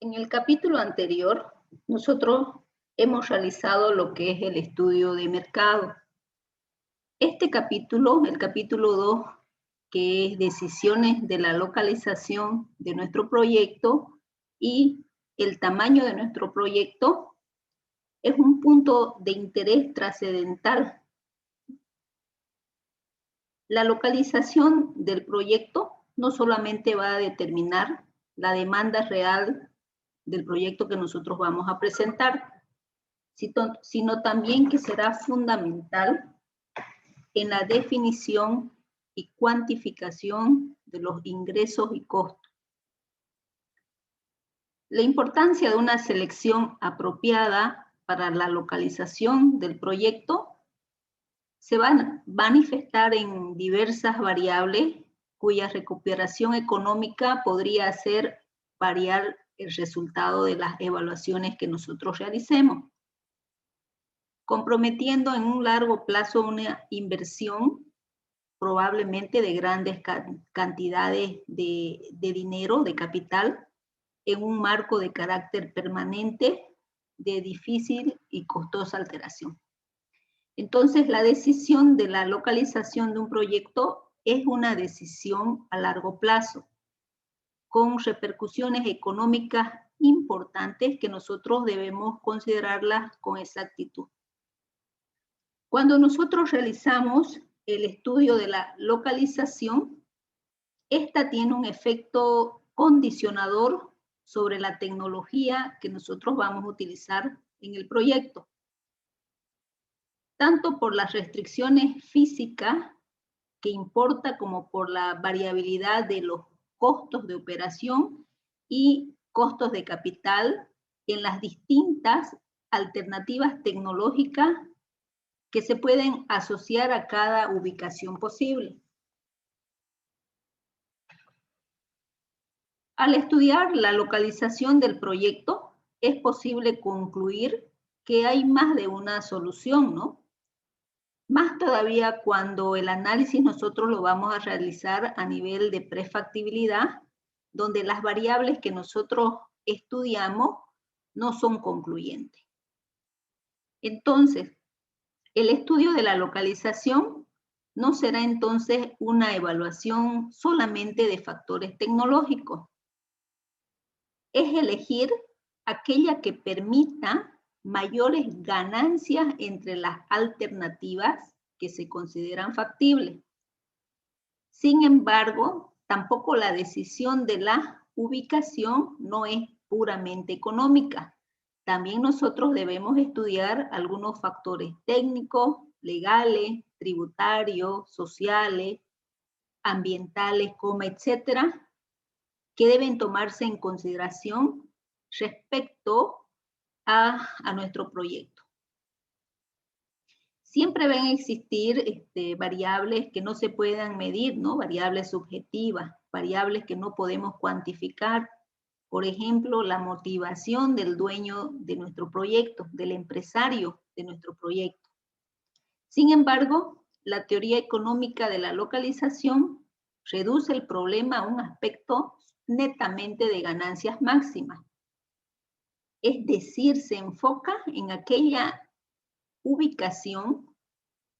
En el capítulo anterior, nosotros hemos realizado lo que es el estudio de mercado. Este capítulo, el capítulo 2, que es decisiones de la localización de nuestro proyecto y el tamaño de nuestro proyecto, es un punto de interés trascendental. La localización del proyecto no solamente va a determinar la demanda real del proyecto que nosotros vamos a presentar, sino también que será fundamental en la definición y cuantificación de los ingresos y costos. La importancia de una selección apropiada para la localización del proyecto se va a manifestar en diversas variables cuya recuperación económica podría hacer variar el resultado de las evaluaciones que nosotros realicemos, comprometiendo en un largo plazo una inversión probablemente de grandes cantidades de dinero, de capital, en un marco de carácter permanente de difícil y costosa alteración. Entonces, la decisión de la localización de un proyecto es una decisión a largo plazo, con repercusiones económicas importantes que nosotros debemos considerarlas con exactitud. Cuando nosotros realizamos el estudio de la localización, esta tiene un efecto condicionador sobre la tecnología que nosotros vamos a utilizar en el proyecto, tanto por las restricciones físicas que importa como por la variabilidad de los costos de operación y costos de capital en las distintas alternativas tecnológicas que se pueden asociar a cada ubicación posible. Al estudiar la localización del proyecto, es posible concluir que hay más de una solución, ¿no? Más todavía cuando el análisis nosotros lo vamos a realizar a nivel de prefactibilidad, donde las variables que nosotros estudiamos no son concluyentes. Entonces, el estudio de la localización no será entonces una evaluación solamente de factores tecnológicos. Es elegir aquella que permita mayores ganancias entre las alternativas que se consideran factibles. Sin embargo, tampoco la decisión de la ubicación no es puramente económica. También nosotros debemos estudiar algunos factores técnicos, legales, tributarios, sociales, ambientales, etcétera, que deben tomarse en consideración respecto a nuestro proyecto. Siempre van a existir variables que no se puedan medir, ¿no? Variables subjetivas, variables que no podemos cuantificar. Por ejemplo, la motivación del dueño de nuestro proyecto, del empresario de nuestro proyecto. Sin embargo, la teoría económica de la localización reduce el problema a un aspecto netamente de ganancias máximas. Es decir, se enfoca en aquella ubicación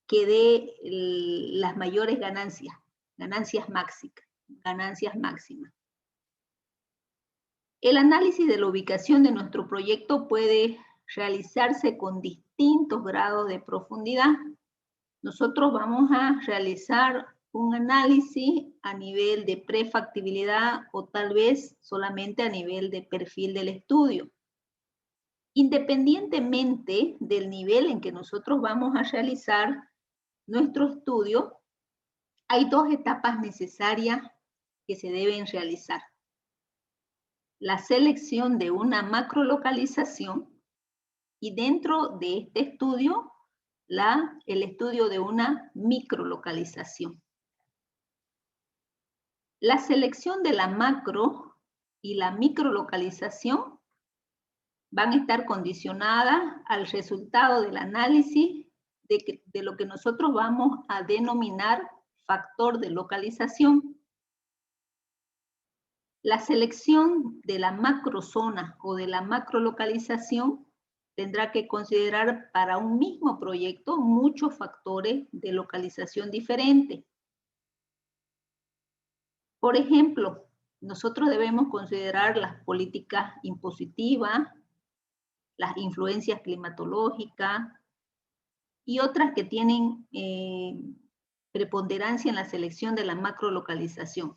que dé las mayores ganancias, ganancias máximas. El análisis de la ubicación de nuestro proyecto puede realizarse con distintos grados de profundidad. Nosotros vamos a realizar un análisis a nivel de prefactibilidad o tal vez solamente a nivel de perfil del estudio. Independientemente del nivel en que nosotros vamos a realizar nuestro estudio, hay dos etapas necesarias que se deben realizar. La selección de una macrolocalización y dentro de este estudio, el estudio de una microlocalización. La selección de la macro y la microlocalización van a estar condicionadas al resultado del análisis de lo que nosotros vamos a denominar factor de localización. La selección de la macrozona o de la macrolocalización tendrá que considerar para un mismo proyecto muchos factores de localización diferentes. Por ejemplo, nosotros debemos considerar las políticas impositivas, las influencias climatológicas y otras que tienen preponderancia en la selección de la macrolocalización.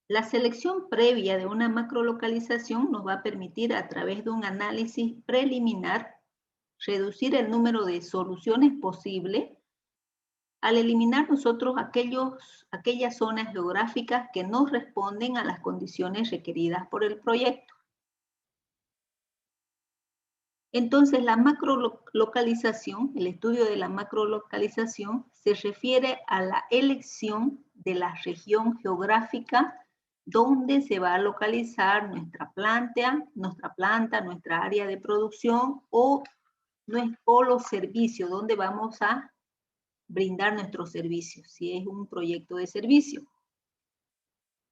La selección previa de una macrolocalización nos va a permitir, a través de un análisis preliminar, reducir el número de soluciones posibles al eliminar nosotros aquellas zonas geográficas que no responden a las condiciones requeridas por el proyecto. Entonces, la macrolocalización, el estudio de la macrolocalización, se refiere a la elección de la región geográfica donde se va a localizar nuestra planta, nuestra área de producción o los servicios, donde vamos a brindar nuestros servicios, si es un proyecto de servicio.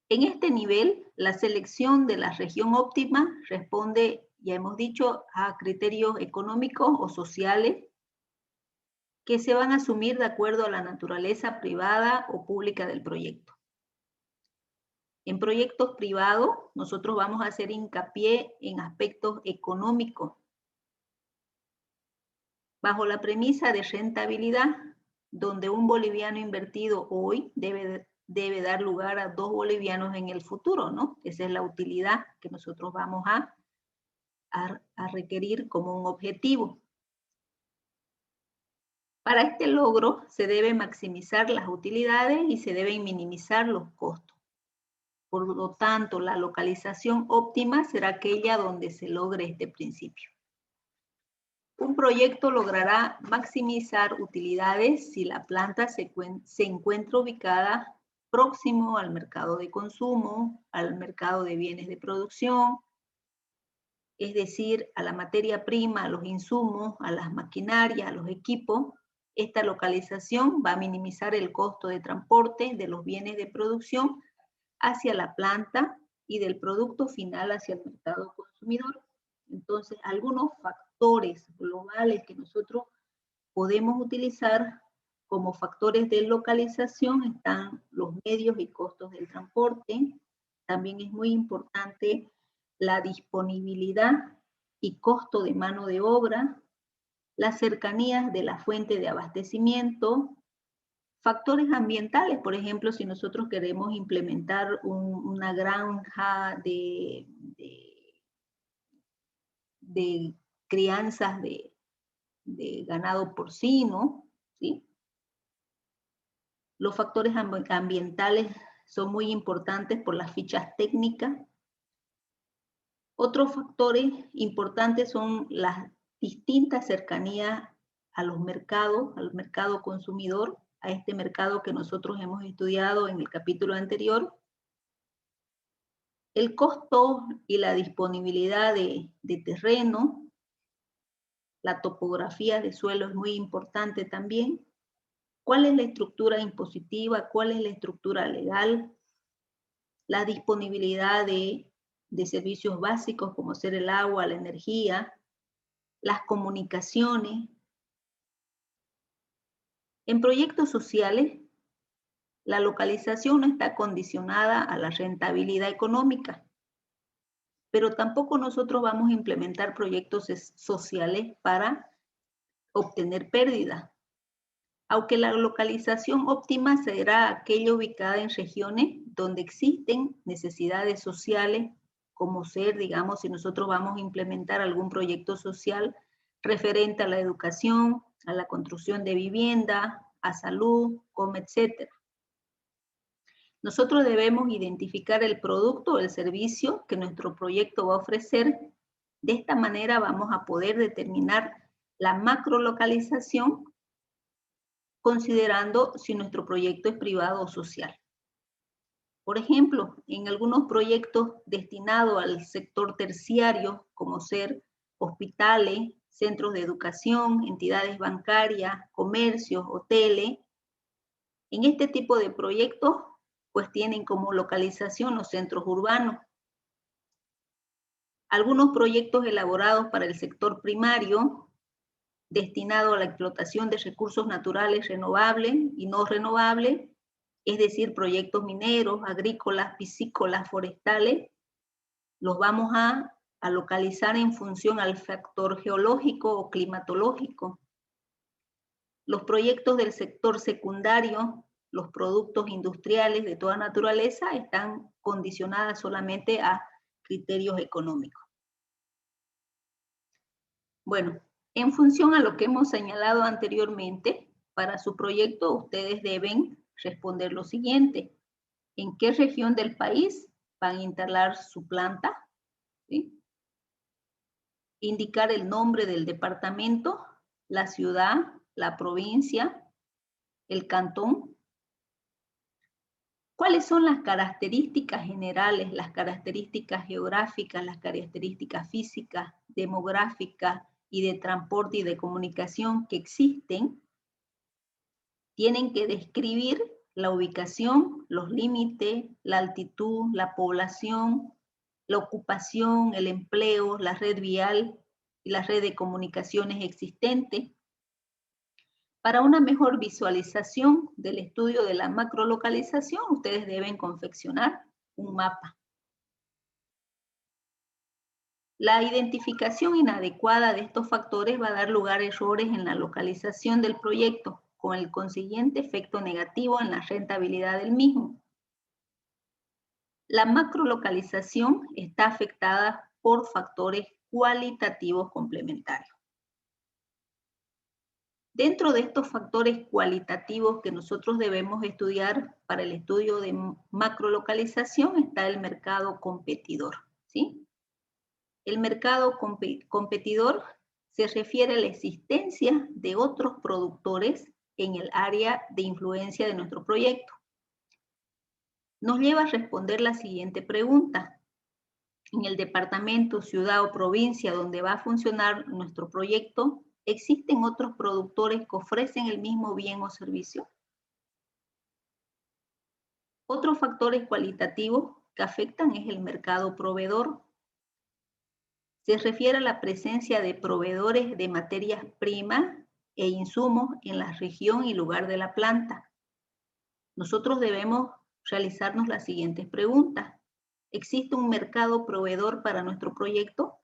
En este nivel, la selección de la región óptima responde, ya hemos dicho, a criterios económicos o sociales que se van a asumir de acuerdo a la naturaleza privada o pública del proyecto. En proyectos privados, nosotros vamos a hacer hincapié en aspectos económicos, bajo la premisa de rentabilidad, donde un boliviano invertido hoy debe dar lugar a 2 bolivianos en el futuro, ¿no? Esa es la utilidad que nosotros vamos a requerir como un objetivo. Para este logro se debe maximizar las utilidades y se deben minimizar los costos. Por lo tanto, la localización óptima será aquella donde se logre este principio. Un proyecto logrará maximizar utilidades si la planta se encuentra ubicada próximo al mercado de consumo, al mercado de bienes de producción, es decir, a la materia prima, a los insumos, a las maquinarias, a los equipos. Esta localización va a minimizar el costo de transporte de los bienes de producción hacia la planta y del producto final hacia el mercado consumidor. Entonces, algunos factores globales que nosotros podemos utilizar como factores de localización están los medios y costos del transporte. También es muy importante la disponibilidad y costo de mano de obra, las cercanías de la fuente de abastecimiento, factores ambientales, por ejemplo, si nosotros queremos implementar una granja de crianzas de ganado porcino, ¿sí? Los factores ambientales son muy importantes por las fichas técnicas. Otros factores importantes son las distintas cercanías a los mercados, al mercado consumidor, a este mercado que nosotros hemos estudiado en el capítulo anterior. El costo y la disponibilidad de terreno, la topografía de suelo es muy importante también. ¿Cuál es la estructura impositiva? ¿Cuál es la estructura legal? La disponibilidad de servicios básicos como ser el agua, la energía, las comunicaciones. En proyectos sociales, la localización no está condicionada a la rentabilidad económica, pero tampoco nosotros vamos a implementar proyectos sociales para obtener pérdida. Aunque la localización óptima será aquella ubicada en regiones donde existen necesidades sociales, como ser, digamos, si nosotros vamos a implementar algún proyecto social referente a la educación, a la construcción de vivienda, a salud, como etcétera. Nosotros debemos identificar el producto o el servicio que nuestro proyecto va a ofrecer. De esta manera vamos a poder determinar la macrolocalización considerando si nuestro proyecto es privado o social. Por ejemplo, en algunos proyectos destinados al sector terciario, como ser hospitales, centros de educación, entidades bancarias, comercios, hoteles, en este tipo de proyectos pues tienen como localización los centros urbanos. Algunos proyectos elaborados para el sector primario, destinado a la explotación de recursos naturales renovables y no renovables, es decir, proyectos mineros, agrícolas, piscícolas, forestales, los vamos a localizar en función al factor geológico o climatológico. Los proyectos del sector secundario, los productos industriales de toda naturaleza, están condicionadas solamente a criterios económicos. Bueno, en función a lo que hemos señalado anteriormente, para su proyecto ustedes deben responder lo siguiente. ¿En qué región del país van a instalar su planta? ¿Sí? Indicar el nombre del departamento, la ciudad, la provincia, el cantón. ¿Cuáles son las características generales, las características geográficas, las características físicas, demográficas y de transporte y de comunicación que existen? Tienen que describir la ubicación, los límites, la altitud, la población, la ocupación, el empleo, la red vial y la red de comunicaciones existente. Para una mejor visualización del estudio de la macrolocalización, ustedes deben confeccionar un mapa. La identificación inadecuada de estos factores va a dar lugar a errores en la localización del proyecto, con el consiguiente efecto negativo en la rentabilidad del mismo. La macrolocalización está afectada por factores cualitativos complementarios. Dentro de estos factores cualitativos que nosotros debemos estudiar para el estudio de macrolocalización está el mercado competidor, ¿sí? El mercado competidor se refiere a la existencia de otros productores en el área de influencia de nuestro proyecto. Nos lleva a responder la siguiente pregunta. En el departamento, ciudad o provincia donde va a funcionar nuestro proyecto, ¿existen otros productores que ofrecen el mismo bien o servicio? Otros factores cualitativos que afectan es el mercado proveedor. Se refiere a la presencia de proveedores de materias primas e insumos en la región y lugar de la planta. Nosotros debemos realizarnos las siguientes preguntas. ¿Existe un mercado proveedor para nuestro proyecto?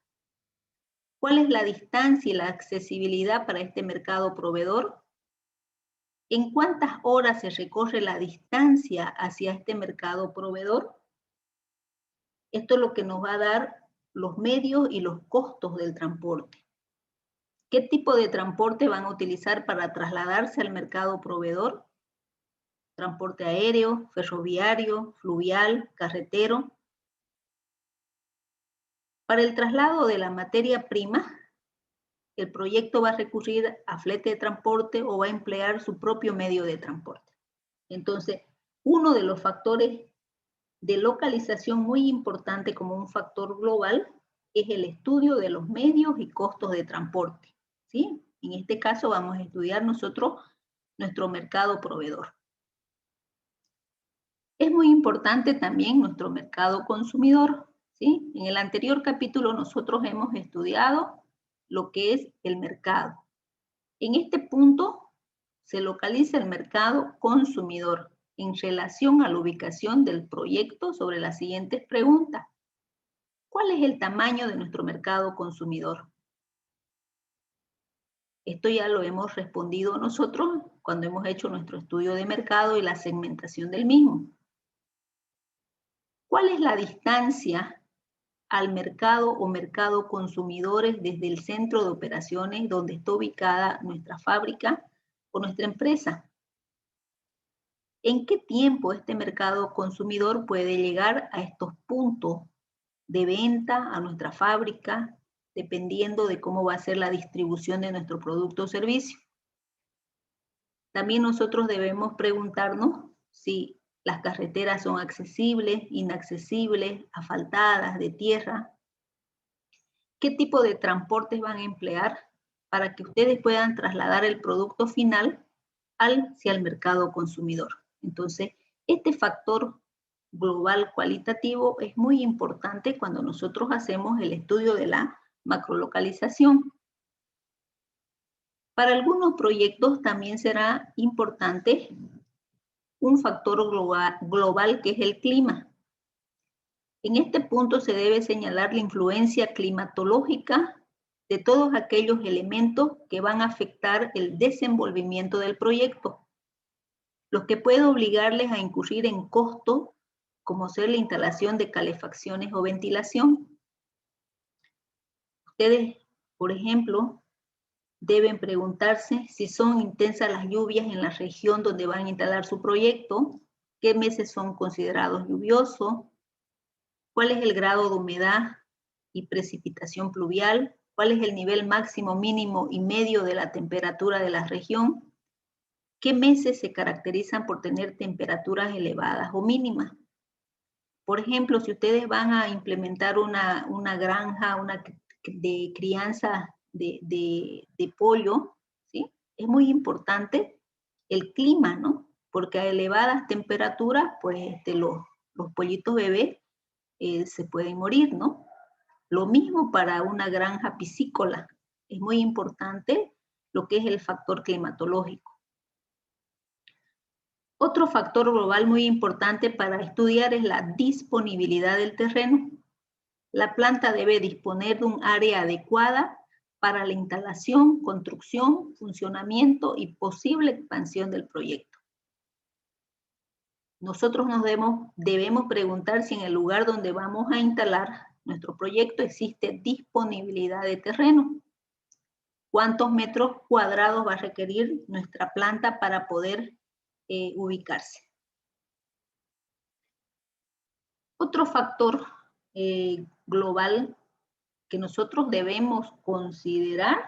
¿Cuál es la distancia y la accesibilidad para este mercado proveedor? ¿En cuántas horas se recorre la distancia hacia este mercado proveedor? Esto es lo que nos va a dar los medios y los costos del transporte. ¿Qué tipo de transporte van a utilizar para trasladarse al mercado proveedor? Transporte aéreo, ferroviario, fluvial, carretero. Para el traslado de la materia prima, el proyecto va a recurrir a flete de transporte o va a emplear su propio medio de transporte. Entonces, uno de los factores de localización muy importante como un factor global es el estudio de los medios y costos de transporte, ¿sí? En este caso vamos a estudiar nosotros nuestro mercado proveedor. Es muy importante también nuestro mercado consumidor, ¿sí? En el anterior capítulo nosotros hemos estudiado lo que es el mercado. En este punto se localiza el mercado consumidor en relación a la ubicación del proyecto sobre las siguientes preguntas. ¿Cuál es el tamaño de nuestro mercado consumidor? Esto ya lo hemos respondido nosotros cuando hemos hecho nuestro estudio de mercado y la segmentación del mismo. ¿Cuál es la distancia al mercado o mercado consumidores desde el centro de operaciones donde está ubicada nuestra fábrica o nuestra empresa? ¿En qué tiempo este mercado consumidor puede llegar a estos puntos de venta a nuestra fábrica, dependiendo de cómo va a ser la distribución de nuestro producto o servicio? También nosotros debemos preguntarnos si las carreteras son accesibles, inaccesibles, asfaltadas, de tierra. ¿Qué tipo de transportes van a emplear para que ustedes puedan trasladar el producto final hacia el mercado consumidor? Entonces, este factor global cualitativo es muy importante cuando nosotros hacemos el estudio de la macrolocalización. Para algunos proyectos también será importante un factor global que es el clima. En este punto se debe señalar la influencia climatológica de todos aquellos elementos que van a afectar el desenvolvimiento del proyecto, los que pueden obligarles a incurrir en costos, como ser la instalación de calefacciones o ventilación. Ustedes, por ejemplo, deben preguntarse si son intensas las lluvias en la región donde van a instalar su proyecto, qué meses son considerados lluviosos, cuál es el grado de humedad y precipitación pluvial, cuál es el nivel máximo, mínimo y medio de la temperatura de la región, qué meses se caracterizan por tener temperaturas elevadas o mínimas. Por ejemplo, si ustedes van a implementar una granja de crianza de pollo, ¿sí? Es muy importante el clima, ¿no? Porque a elevadas temperaturas, pues los pollitos bebés se pueden morir, ¿no? Lo mismo para una granja piscícola. Es muy importante lo que es el factor climatológico. Otro factor global muy importante para estudiar es la disponibilidad del terreno. La planta debe disponer de un área adecuada para la instalación, construcción, funcionamiento y posible expansión del proyecto. Nosotros debemos preguntar si en el lugar donde vamos a instalar nuestro proyecto existe disponibilidad de terreno. ¿Cuántos metros cuadrados va a requerir nuestra planta para poder ubicarse? Otro factor global que nosotros debemos considerar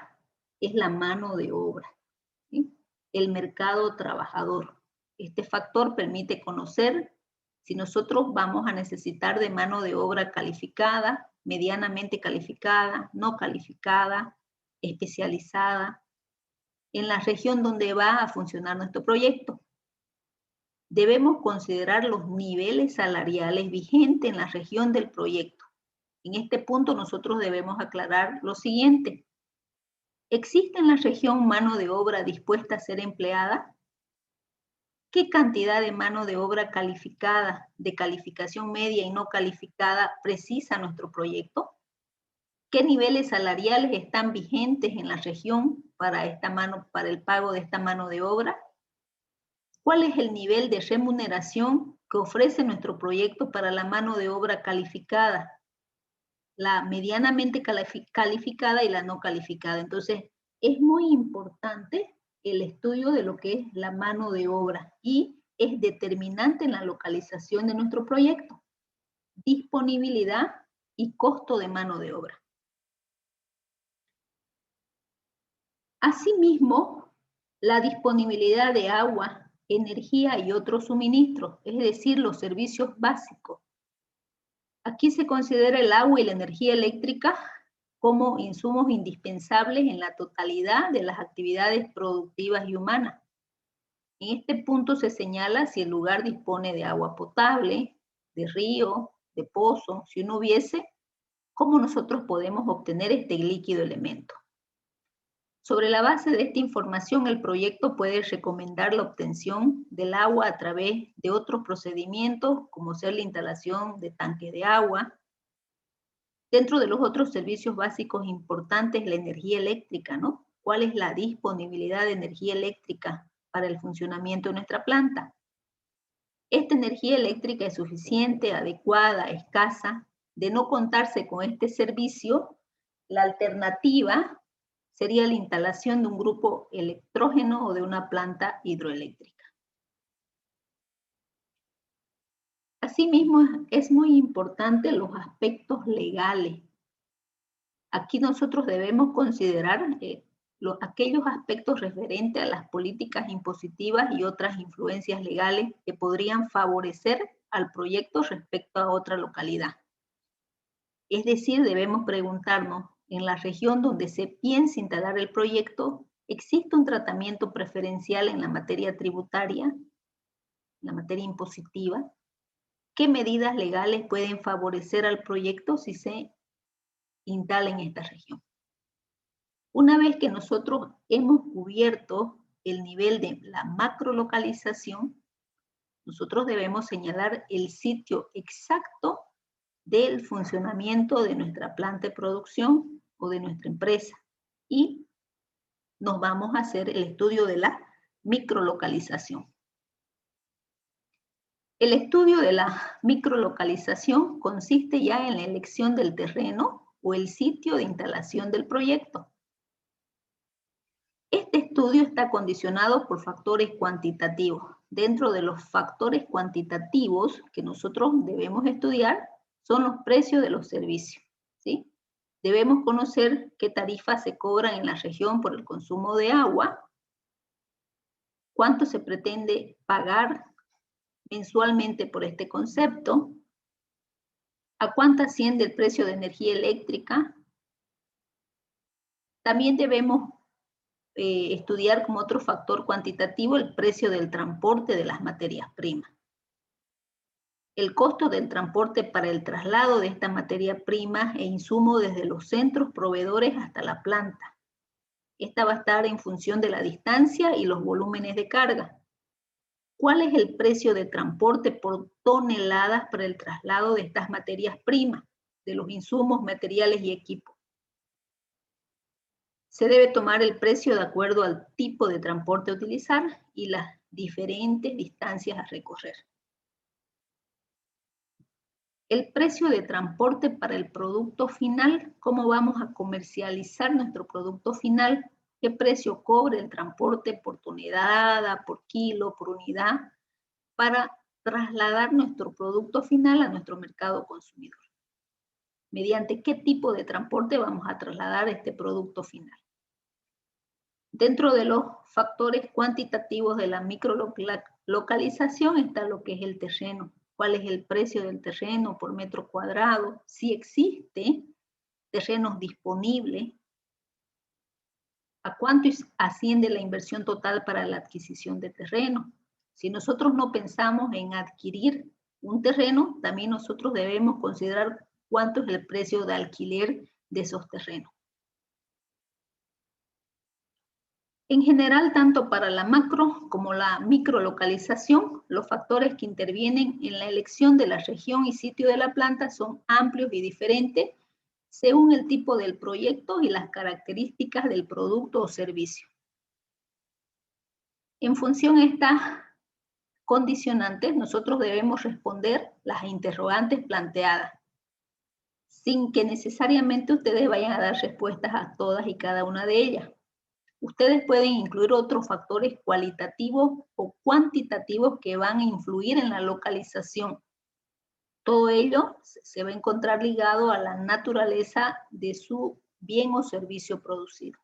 es la mano de obra, ¿sí? El mercado trabajador. Este factor permite conocer si nosotros vamos a necesitar de mano de obra calificada, medianamente calificada, no calificada, especializada, en la región donde va a funcionar nuestro proyecto. Debemos considerar los niveles salariales vigentes en la región del proyecto. En este punto nosotros debemos aclarar lo siguiente. ¿Existe en la región mano de obra dispuesta a ser empleada? ¿Qué cantidad de mano de obra calificada, de calificación media y no calificada precisa nuestro proyecto? ¿Qué niveles salariales están vigentes en la región para el pago de esta mano de obra? ¿Cuál es el nivel de remuneración que ofrece nuestro proyecto para la mano de obra calificada? La medianamente calificada y la no calificada. Entonces, es muy importante el estudio de lo que es la mano de obra y es determinante en la localización de nuestro proyecto. Disponibilidad y costo de mano de obra. Asimismo, la disponibilidad de agua, energía y otros suministros, es decir, los servicios básicos. Aquí se considera el agua y la energía eléctrica como insumos indispensables en la totalidad de las actividades productivas y humanas. En este punto se señala si el lugar dispone de agua potable, de río, de pozo. Si no hubiese, ¿cómo nosotros podemos obtener este líquido elemento? Sobre la base de esta información, el proyecto puede recomendar la obtención del agua a través de otros procedimientos, como ser la instalación de tanques de agua. Dentro de los otros servicios básicos importantes, la energía eléctrica, ¿no? ¿Cuál es la disponibilidad de energía eléctrica para el funcionamiento de nuestra planta? Esta energía eléctrica es suficiente, adecuada, escasa. De no contarse con este servicio, la alternativa sería la instalación de un grupo electrógeno o de una planta hidroeléctrica. Asimismo, es muy importante los aspectos legales. Aquí nosotros debemos considerar aquellos aspectos referentes a las políticas impositivas y otras influencias legales que podrían favorecer al proyecto respecto a otra localidad. Es decir, debemos preguntarnos, en la región donde se piensa instalar el proyecto, ¿existe un tratamiento preferencial en la materia tributaria, en la materia impositiva? ¿Qué medidas legales pueden favorecer al proyecto si se instala en esta región? Una vez que nosotros hemos cubierto el nivel de la macrolocalización, nosotros debemos señalar el sitio exacto del funcionamiento de nuestra planta de producción o de nuestra empresa. Y nos vamos a hacer el estudio de la microlocalización. El estudio de la microlocalización consiste ya en la elección del terreno o el sitio de instalación del proyecto. Este estudio está condicionado por factores cuantitativos. Dentro de los factores cuantitativos que nosotros debemos estudiar son los precios de los servicios, ¿sí? Debemos conocer qué tarifas se cobran en la región por el consumo de agua, cuánto se pretende pagar mensualmente por este concepto, a cuánto asciende el precio de energía eléctrica. También debemos estudiar como otro factor cuantitativo el precio del transporte de las materias primas. El costo del transporte para el traslado de esta materia prima e insumo desde los centros proveedores hasta la planta. Esta va a estar en función de la distancia y los volúmenes de carga. ¿Cuál es el precio de transporte por toneladas para el traslado de estas materias primas, de los insumos, materiales y equipos? Se debe tomar el precio de acuerdo al tipo de transporte a utilizar y las diferentes distancias a recorrer. El precio de transporte para el producto final, cómo vamos a comercializar nuestro producto final, qué precio cobre el transporte por tonelada, por kilo, por unidad, para trasladar nuestro producto final a nuestro mercado consumidor. Mediante qué tipo de transporte vamos a trasladar este producto final. Dentro de los factores cuantitativos de la microlocalización está lo que es el terreno. ¿Cuál es el precio del terreno por metro cuadrado? Si existe terrenos disponibles, ¿a cuánto asciende la inversión total para la adquisición de terreno? Si nosotros no pensamos en adquirir un terreno, también nosotros debemos considerar cuánto es el precio de alquiler de esos terrenos. En general, tanto para la macro como la microlocalización, los factores que intervienen en la elección de la región y sitio de la planta son amplios y diferentes según el tipo del proyecto y las características del producto o servicio. En función a estas condicionantes, nosotros debemos responder las interrogantes planteadas, sin que necesariamente ustedes vayan a dar respuestas a todas y cada una de ellas. Ustedes pueden incluir otros factores cualitativos o cuantitativos que van a influir en la localización. Todo ello se va a encontrar ligado a la naturaleza de su bien o servicio producido.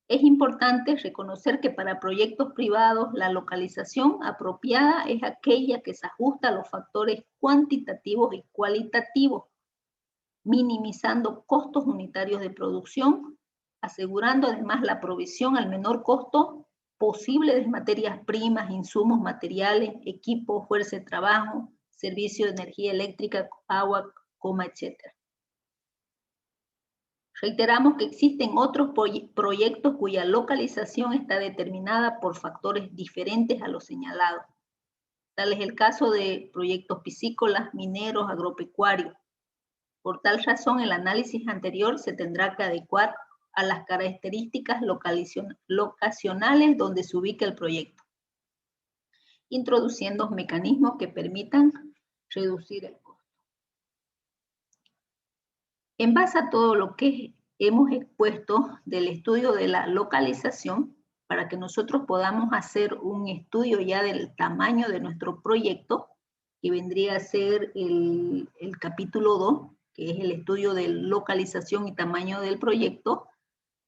Es importante reconocer que para proyectos privados la localización apropiada es aquella que se ajusta a los factores cuantitativos y cualitativos, minimizando costos unitarios de producción, asegurando además la provisión al menor costo posible de materias primas, insumos, materiales, equipos, fuerza de trabajo, servicio de energía eléctrica, agua, etc. Reiteramos que existen otros proyectos cuya localización está determinada por factores diferentes a los señalados. Tal es el caso de proyectos piscícolas, mineros, agropecuarios. Por tal razón, el análisis anterior se tendrá que adecuar a las características locacionales donde se ubica el proyecto, introduciendo mecanismos que permitan reducir el costo. En base a todo lo que hemos expuesto del estudio de la localización, para que nosotros podamos hacer un estudio ya del tamaño de nuestro proyecto, que vendría a ser el capítulo 2, que es el estudio de localización y tamaño del proyecto,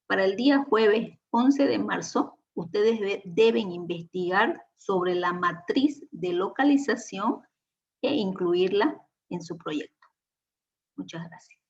para el día jueves 11 de marzo, ustedes deben investigar sobre la matriz de localización e incluirla en su proyecto. Muchas gracias.